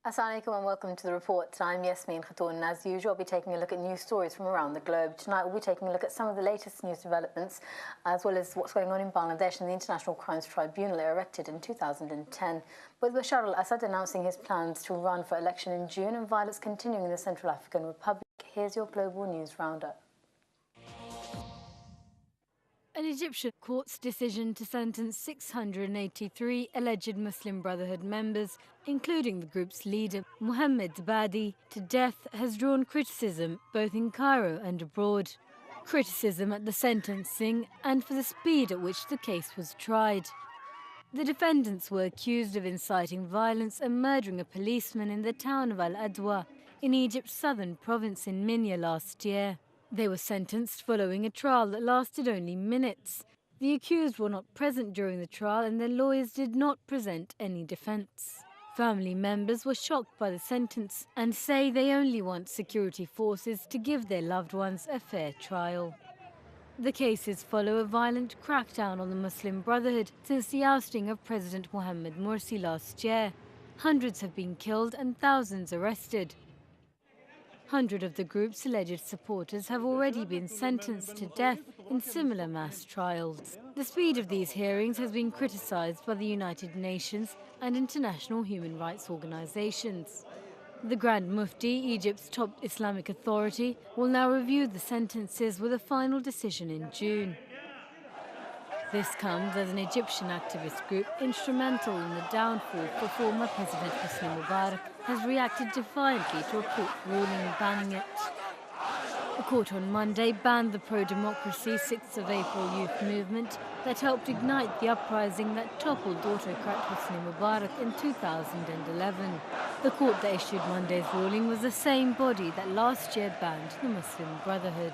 Assalamu alaikum and welcome to the report. I'm Yasmin Khatun, and as usual I'll be taking a look at news stories from around the globe. Tonight we'll be taking a look at some of the latest news developments as well as what's going on in Bangladesh and the International Crimes Tribunal erected in 2010. With Bashar al-Assad announcing his plans to run for election in June and violence continuing in the Central African Republic, here's your global news roundup. An Egyptian court's decision to sentence 683 alleged Muslim Brotherhood members, including the group's leader, Mohammed Badi, to death has drawn criticism both in Cairo and abroad. Criticism at the sentencing and for the speed at which the case was tried. The defendants were accused of inciting violence and murdering a policeman in the town of Al-Adwa in Egypt's southern province in Minya last year. They were sentenced following a trial that lasted only minutes. The accused were not present during the trial and their lawyers did not present any defense. Family members were shocked by the sentence and say they only want security forces to give their loved ones a fair trial. The cases follow a violent crackdown on the Muslim Brotherhood since the ousting of President Mohammed Morsi last year. Hundreds have been killed and thousands arrested. Hundreds of the group's alleged supporters have already been sentenced to death in similar mass trials. The speed of these hearings has been criticized by the United Nations and international human rights organizations. The Grand Mufti, Egypt's top Islamic authority, will now review the sentences with a final decision in June. This comes as an Egyptian activist group instrumental in the downfall for former President Hosni Mubarak has reacted defiantly to a court ruling banning it. The court on Monday banned the pro-democracy 6th of April youth movement that helped ignite the uprising that toppled autocrat Hosni Mubarak in 2011. The court that issued Monday's ruling was the same body that last year banned the Muslim Brotherhood.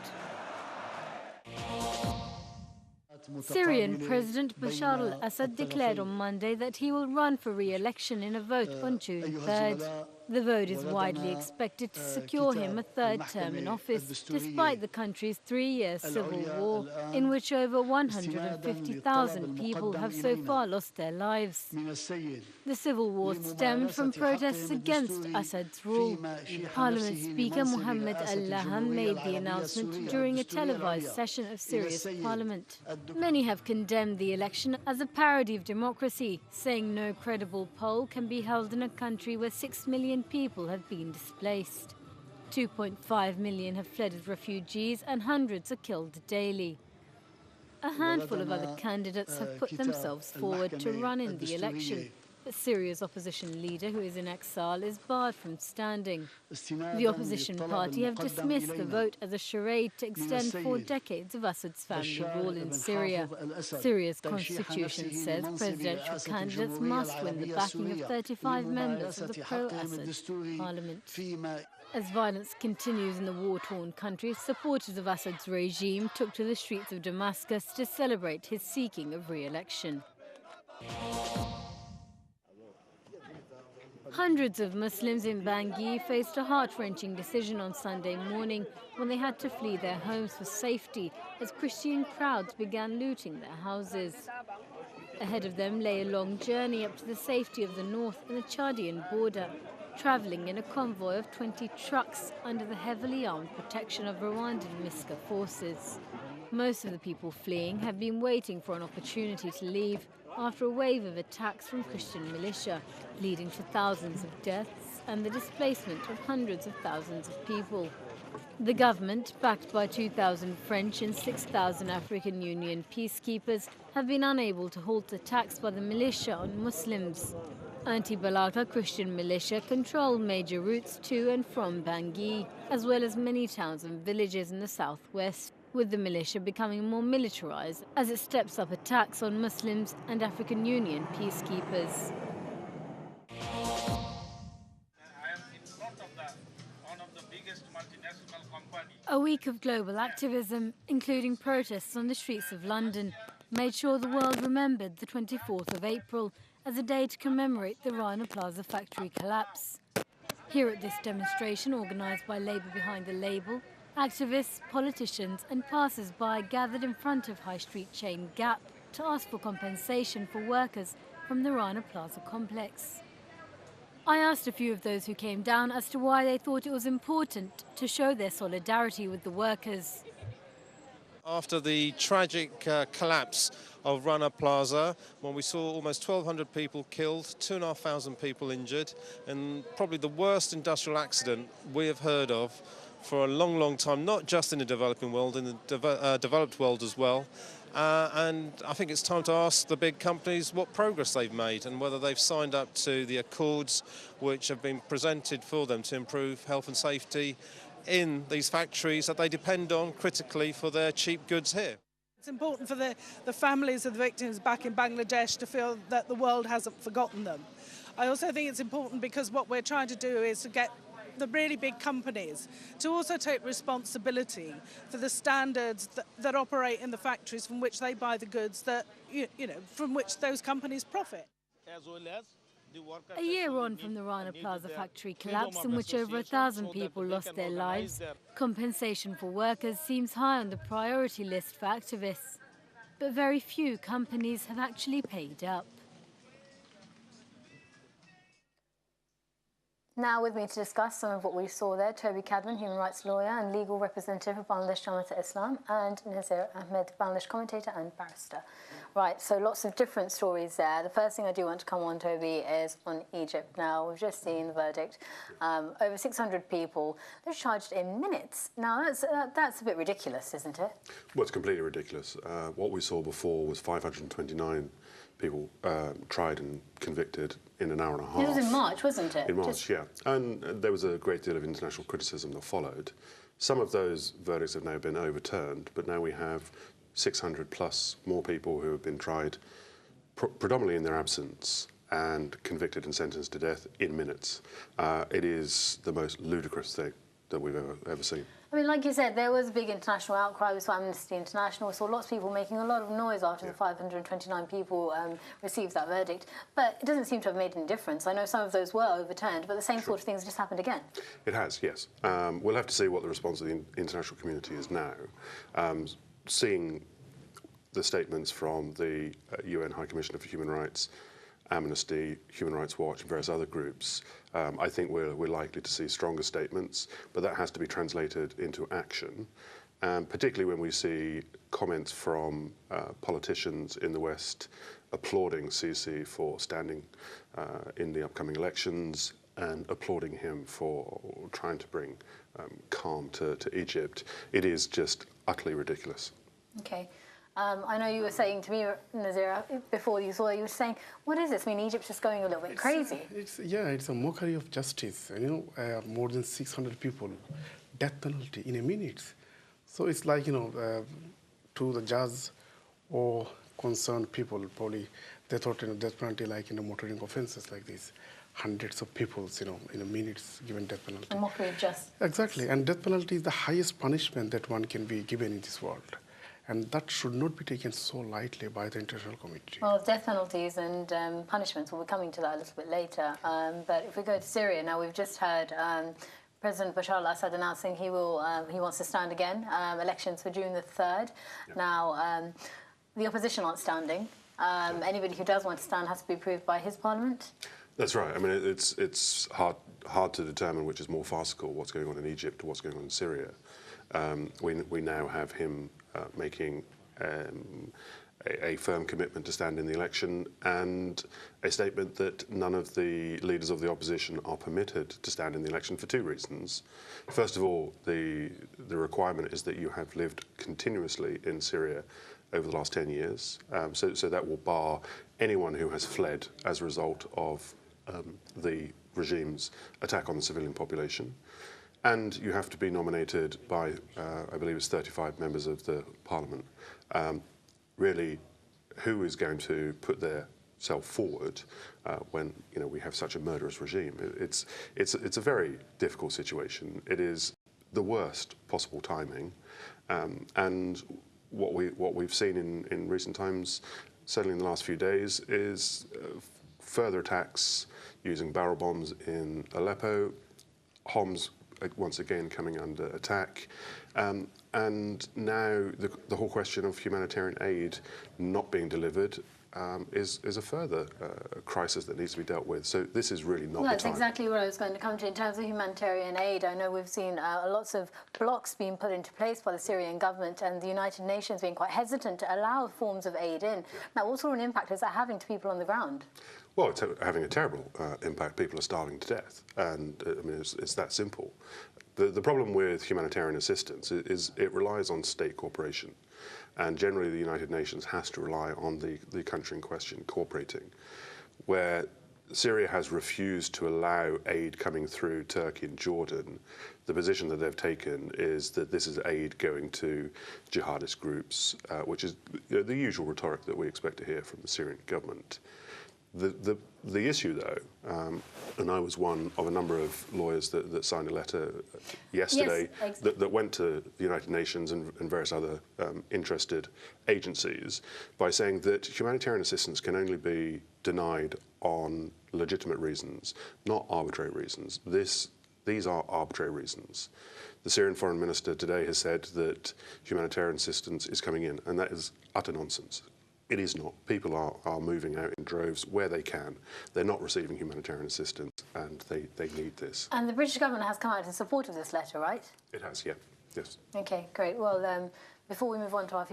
Syrian President Bashar al-Assad declared on Monday that he will run for re-election in a vote on June 3rd. The vote is widely expected to secure him a third term in office, despite the country's 3-year civil war, in which over 150,000 people have so far lost their lives. The civil war stemmed from protests against Assad's rule. Parliament Speaker Mohammed al-Laham made the announcement during a televised session of Syria's parliament. Many have condemned the election as a parody of democracy, saying no credible poll can be held in a country where 6 million people have been displaced. 2.5 million have fled as refugees and hundreds are killed daily. A handful of other candidates have put themselves forward to run in the election, but Syria's opposition leader, who is in exile, is barred from standing. The opposition party have dismissed the vote as a charade to extend 4 decades of Assad's family rule in Syria. Syria's constitution says presidential candidates must win the backing of 35 members of the pro-Assad parliament. As violence continues in the war-torn country, supporters of Assad's regime took to the streets of Damascus to celebrate his seeking of re-election. Hundreds of Muslims in Bangui faced a heart-wrenching decision on Sunday morning when they had to flee their homes for safety as Christian crowds began looting their houses. Ahead of them lay a long journey up to the safety of the north and the Chadian border, travelling in a convoy of 20 trucks under the heavily armed protection of Rwandan MISCA forces. Most of the people fleeing have been waiting for an opportunity to leave after a wave of attacks from Christian militia, leading to thousands of deaths and the displacement of hundreds of thousands of people. The government, backed by 2,000 French and 6,000 African Union peacekeepers, have been unable to halt attacks by the militia on Muslims. Anti-Balaka Christian militia control major routes to and from Bangui, as well as many towns and villages in the southwest, with the militia becoming more militarized as it steps up attacks on Muslims and African Union peacekeepers. A week of global activism, including protests on the streets of London, made sure the world remembered the 24th of April as a day to commemorate the Rana Plaza factory collapse. Here at this demonstration, organised by Labour Behind the Label, activists, politicians and passers-by gathered in front of High Street chain Gap to ask for compensation for workers from the Rana Plaza complex. I asked a few of those who came down as to why they thought it was important to show their solidarity with the workers. After the tragic collapse of Rana Plaza, when we saw almost 1,200 people killed, 2,500 people injured, and probably the worst industrial accident we have heard of for a long, long time, not just in the developing world, in the developed world as well. And I think it's time to ask the big companies what progress they've made and whether they've signed up to the accords which have been presented for them to improve health and safety in these factories that they depend on critically for their cheap goods here. It's important for the families of the victims back in Bangladesh to feel that the world hasn't forgotten them. I also think it's important because what we're trying to do is to get the really big companies to also take responsibility for the standards that operate in the factories from which they buy the goods that, from which those companies profit. As well as a year on from the Rana Plaza factory collapse, in which over 1,000 people lost their lives, compensation for workers seems high on the priority list for activists. But very few companies have actually paid up. Now with me to discuss some of what we saw there, Toby Cadman, human rights lawyer and legal representative of Bangladesh Jamaat-e-Islam, and Nazir Ahmed, Bangladesh commentator and barrister. Right, so lots of different stories there. The first thing I do want to come on, Toby, is on Egypt. Now, we've just seen the verdict. Over 600 people, they're charged in minutes. Now, that's a bit ridiculous, isn't it? Well, it's completely ridiculous. What we saw before was 529 people tried and convicted in an hour and a half. It was in March, wasn't it? In March, yeah. And there was a great deal of international criticism that followed. Some of those verdicts have now been overturned, but now we have 600 plus more people who have been tried predominantly in their absence and convicted and sentenced to death in minutes. It is the most ludicrous thing that we've ever seen. I mean, like you said, there was a big international outcry. We saw Amnesty International. We saw lots of people making a lot of noise after the 529 people received that verdict. But it doesn't seem to have made any difference. I know some of those were overturned, but the same sort of things just happened again. It has, yes. We'll have to see what the response of the international community is now. Seeing the statements from the UN High Commissioner for Human Rights, Amnesty, Human Rights Watch and various other groups, I think we're likely to see stronger statements, but that has to be translated into action, particularly when we see comments from politicians in the West applauding Sisi for standing in the upcoming elections and applauding him for trying to bring calm to Egypt. It is just utterly ridiculous. Okay. I know you were saying to me, Nazir, before you saw it, you were saying, what is this? I mean, Egypt's just going a little bit crazy. It's a mockery of justice. More than 600 people, death penalty in a minute. So it's like, to the judge or concerned people, probably they thought, death penalty like, motoring offenses like this. Hundreds of people, in a minute given death penalty. A mockery of justice. Exactly. And death penalty is the highest punishment that one can be given in this world. And that should not be taken so lightly by the international community. Well, death penalties and punishments, we'll be coming to that a little bit later. But if we go to Syria, now we've just heard President Bashar al-Assad announcing he wants to stand again, elections for June the 3rd. Yeah. Now, the opposition aren't standing. Anybody who does want to stand has to be approved by his parliament. That's right. I mean, it's hard to determine which is more farcical, what's going on in Egypt or what's going on in Syria. We now have him making a firm commitment to stand in the election and a statement that none of the leaders of the opposition are permitted to stand in the election for two reasons. First of all, the requirement is that you have lived continuously in Syria over the last 10 years. So that will bar anyone who has fled as a result of the regime's attack on the civilian population. And you have to be nominated by, I believe it's 35 members of the parliament. Really, who is going to put their self forward when we have such a murderous regime? It's a very difficult situation. It is the worst possible timing, and what we've seen in recent times, certainly in the last few days, is further attacks using barrel bombs in Aleppo, Homs once again coming under attack. And now the whole question of humanitarian aid not being delivered is a further crisis that needs to be dealt with. So this is really not the time. That's exactly what I was going to come to. In terms of humanitarian aid, I know we've seen lots of blocks being put into place by the Syrian government and the United Nations being quite hesitant to allow forms of aid in. Now, what sort of an impact is that having to people on the ground? Well, it's having a terrible impact. People are starving to death, and I mean, it's that simple. The problem with humanitarian assistance is it relies on state cooperation, and generally the United Nations has to rely on the country in question cooperating. Where Syria has refused to allow aid coming through Turkey and Jordan, the position that they've taken is that this is aid going to jihadist groups, which is the usual rhetoric that we expect to hear from the Syrian government. The issue, though, and I was one of a number of lawyers that signed a letter yesterday that went to the United Nations and various other interested agencies by saying that humanitarian assistance can only be denied on legitimate reasons, not arbitrary reasons. These are arbitrary reasons. The Syrian foreign minister today has said that humanitarian assistance is coming in, and that is utter nonsense. It is not. People are moving out in droves where they can. They're not receiving humanitarian assistance, and they need this. And the British government has come out in support of this letter, right? It has, yeah. Yes. Okay, great. Well, before we move on to our